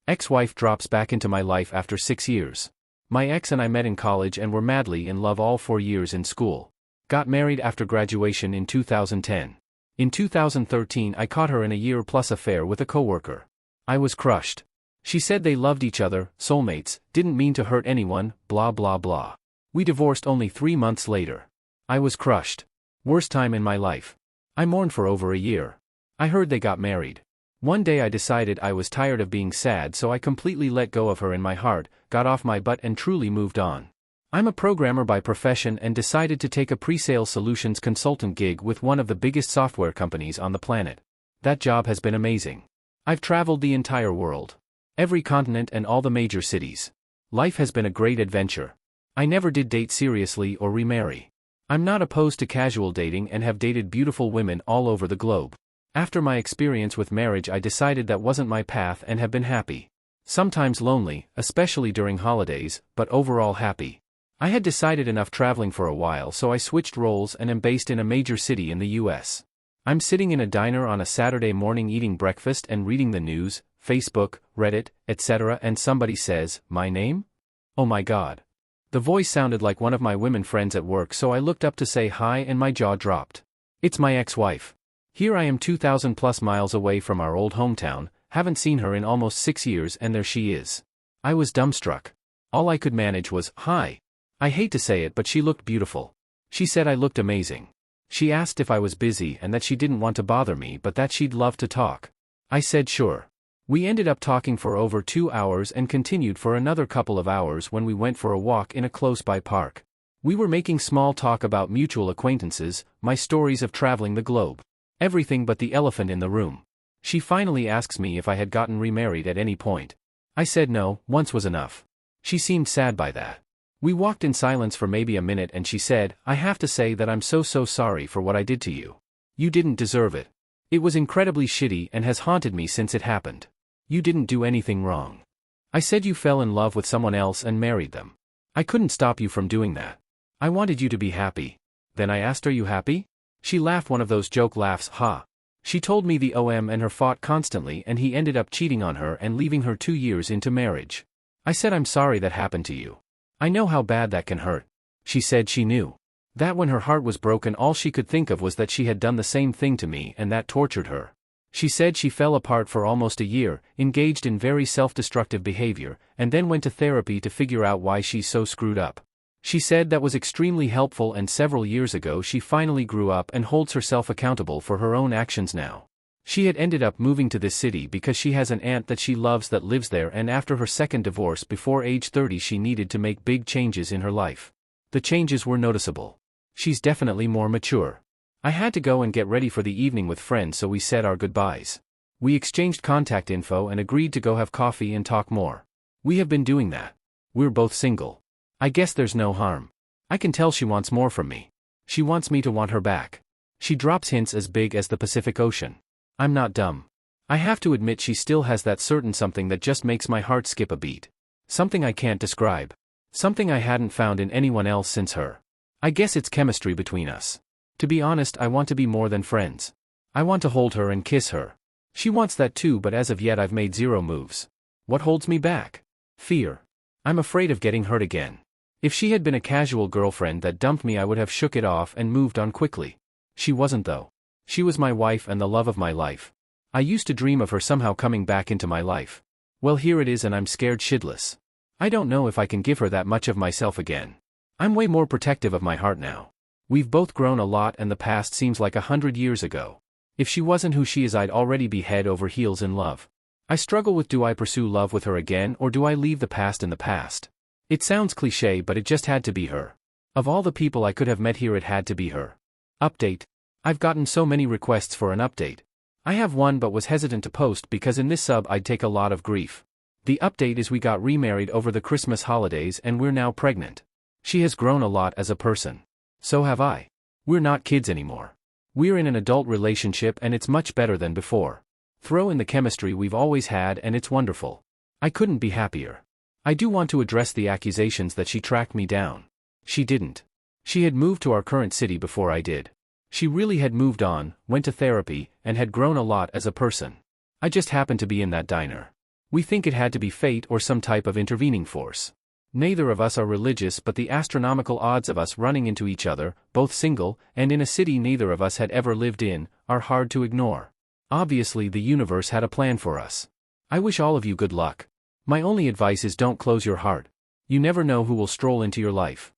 Ex-wife drops back into my life after 6 years. My ex and I met in college and were madly in love all 4 years in school. Got married after graduation in 2010. In 2013 I caught her in a year-plus affair with a coworker. I was crushed. She said they loved each other, soulmates, didn't mean to hurt anyone, blah blah blah. We divorced only 3 months later. I was crushed. Worst time in my life. I mourned for over a year. I heard they got married. One day I decided I was tired of being sad, so I completely let go of her in my heart, got off my butt and truly moved on. I'm a programmer by profession and decided to take a pre-sale solutions consultant gig with one of the biggest software companies on the planet. That job has been amazing. I've traveled the entire world. Every continent and all the major cities. Life has been a great adventure. I never did date seriously or remarry. I'm not opposed to casual dating and have dated beautiful women all over the globe. After my experience with marriage I decided that wasn't my path and have been happy. Sometimes lonely, especially during holidays, but overall happy. I had decided enough traveling for a while, so I switched roles and am based in a major city in the US. I'm sitting in a diner on a Saturday morning eating breakfast and reading the news, Facebook, Reddit, etc., and somebody says, "My name?" Oh my God. The voice sounded like one of my women friends at work, so I looked up to say hi and my jaw dropped. It's my ex-wife. Here I am 2,000 plus miles away from our old hometown, haven't seen her in almost 6 years and there she is. I was dumbstruck. All I could manage was, "Hi." I hate to say it, but she looked beautiful. She said I looked amazing. She asked if I was busy and that she didn't want to bother me but that she'd love to talk. I said sure. We ended up talking for over 2 hours and continued for another couple of hours when we went for a walk in a close-by park. We were making small talk about mutual acquaintances, my stories of traveling the globe. Everything but the elephant in the room. She finally asks me if I had gotten remarried at any point. I said no, once was enough. She seemed sad by that. We walked in silence for maybe a minute and she said, "I have to say that I'm so sorry for what I did to you. You didn't deserve it. It was incredibly shitty and has haunted me since it happened. You didn't do anything wrong." I said you fell in love with someone else and married them. I couldn't stop you from doing that. I wanted you to be happy. Then I asked, "Are you happy?" She laughed one of those joke laughs, ha. She told me the OM and her fought constantly and he ended up cheating on her and leaving her 2 years into marriage. I said I'm sorry that happened to you. I know how bad that can hurt. She said she knew. That when her heart was broken all she could think of was that she had done the same thing to me and that tortured her. She said she fell apart for almost a year, engaged in very self-destructive behavior, and then went to therapy to figure out why she's so screwed up. She said that was extremely helpful and several years ago she finally grew up and holds herself accountable for her own actions now. She had ended up moving to this city because she has an aunt that she loves that lives there, and after her second divorce before age 30 she needed to make big changes in her life. The changes were noticeable. She's definitely more mature. I had to go and get ready for the evening with friends, so we said our goodbyes. We exchanged contact info and agreed to go have coffee and talk more. We have been doing that. We're both single. I guess there's no harm. I can tell she wants more from me. She wants me to want her back. She drops hints as big as the Pacific Ocean. I'm not dumb. I have to admit she still has that certain something that just makes my heart skip a beat. Something I can't describe. Something I hadn't found in anyone else since her. I guess it's chemistry between us. To be honest, I want to be more than friends. I want to hold her and kiss her. She wants that too, but as of yet I've made 0 moves. What holds me back? Fear. I'm afraid of getting hurt again. If she had been a casual girlfriend that dumped me I would have shook it off and moved on quickly. She wasn't though. She was my wife and the love of my life. I used to dream of her somehow coming back into my life. Well, here it is and I'm scared shitless. I don't know if I can give her that much of myself again. I'm way more protective of my heart now. We've both grown a lot and the past seems like 100 years ago. If she wasn't who she is I'd already be head over heels in love. I struggle with, do I pursue love with her again or do I leave the past in the past? It sounds cliche but it just had to be her. Of all the people I could have met here it had to be her. Update. I've gotten so many requests for an update. I have one but was hesitant to post because in this sub I'd take a lot of grief. The update is we got remarried over the Christmas holidays and we're now pregnant. She has grown a lot as a person. So have I. We're not kids anymore. We're in an adult relationship and it's much better than before. Throw in the chemistry we've always had and it's wonderful. I couldn't be happier. I do want to address the accusations that she tracked me down. She didn't. She had moved to our current city before I did. She really had moved on, went to therapy, and had grown a lot as a person. I just happened to be in that diner. We think it had to be fate or some type of intervening force. Neither of us are religious, but the astronomical odds of us running into each other, both single, and in a city neither of us had ever lived in, are hard to ignore. Obviously the universe had a plan for us. I wish all of you good luck. My only advice is don't close your heart. You never know who will stroll into your life.